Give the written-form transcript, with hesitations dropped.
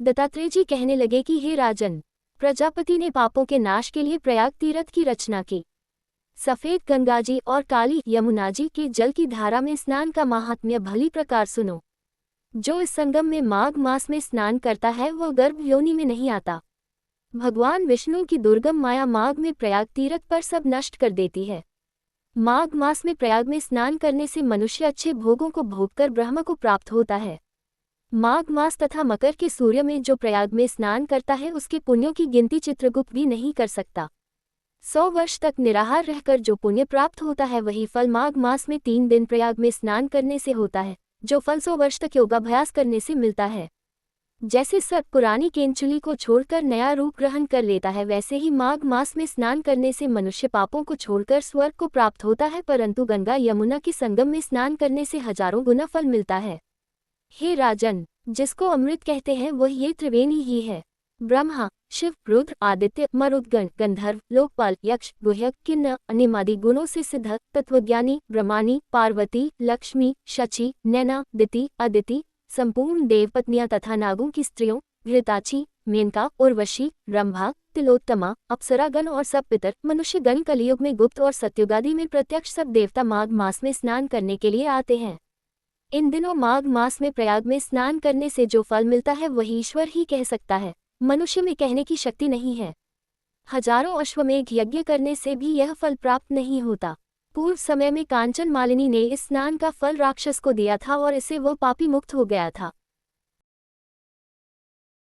दत्तात्रेय जी कहने लगे कि हे राजन, प्रजापति ने पापों के नाश के लिए प्रयाग तीर्थ की रचना की। सफेद गंगा जी और काली यमुना जी के जल की धारा में स्नान का महात्म्य भली प्रकार सुनो। जो इस संगम में माघ मास में स्नान करता है वह गर्भ योनि में नहीं आता। भगवान विष्णु की दुर्गम माया माघ में प्रयाग तीर्थ पर सब नष्ट कर देती है। माघ मास में प्रयाग में स्नान करने से मनुष्य अच्छे भोगों को भोगकर ब्रह्म को प्राप्त होता है। माघ मास तथा मकर के सूर्य में जो प्रयाग में स्नान करता है उसके पुण्यों की गिनती चित्रगुप्त भी नहीं कर सकता। 100 वर्ष तक निराहार रहकर जो पुण्य प्राप्त होता है वही फल माघ मास में 3 दिन प्रयाग में स्नान करने से होता है, जो फल 100 वर्ष तक योगाभ्यास करने से मिलता है। जैसे सर्प पुरानी केंचुली को छोड़कर नया रूप ग्रहण कर लेता है, वैसे ही माघ मास में स्नान करने से मनुष्य पापों को छोड़कर स्वर्ग को प्राप्त होता है, परंतु गंगा यमुना के संगम में स्नान करने से हजारों गुना फल मिलता है। हे राजन, जिसको अमृत कहते हैं वह ये त्रिवेणी ही है। ब्रह्मा, शिव, रुद्र, आदित्य, मरुद्गण, गंधर्व, लोकपाल, यक्ष, गुह्यक, किन्नर, अनिमादि गुणों से सिद्ध तत्वज्ञानी ब्रह्मानी, पार्वती, लक्ष्मी, शची, नैना, दिति, अदिति, संपूर्ण देवपत्नियां तथा नागों की स्त्रियों, घृताची, मेनका, उर्वशी, रंभा, तिलोत्तमा, अप्सरागण और सब पितर मनुष्य गण कलियुग में गुप्त और सत्युगादि में प्रत्यक्ष सब देवता माघ मास में स्नान करने के लिए आते हैं। इन दिनों माघ मास में प्रयाग में स्नान करने से जो फल मिलता है वही ईश्वर ही कह सकता है, मनुष्य में कहने की शक्ति नहीं है। हजारों अश्वमेघ यज्ञ करने से भी यह फल प्राप्त नहीं होता। पूर्व समय में कांचन मालिनी ने इस स्नान का फल राक्षस को दिया था और इससे वह पापी मुक्त हो गया था।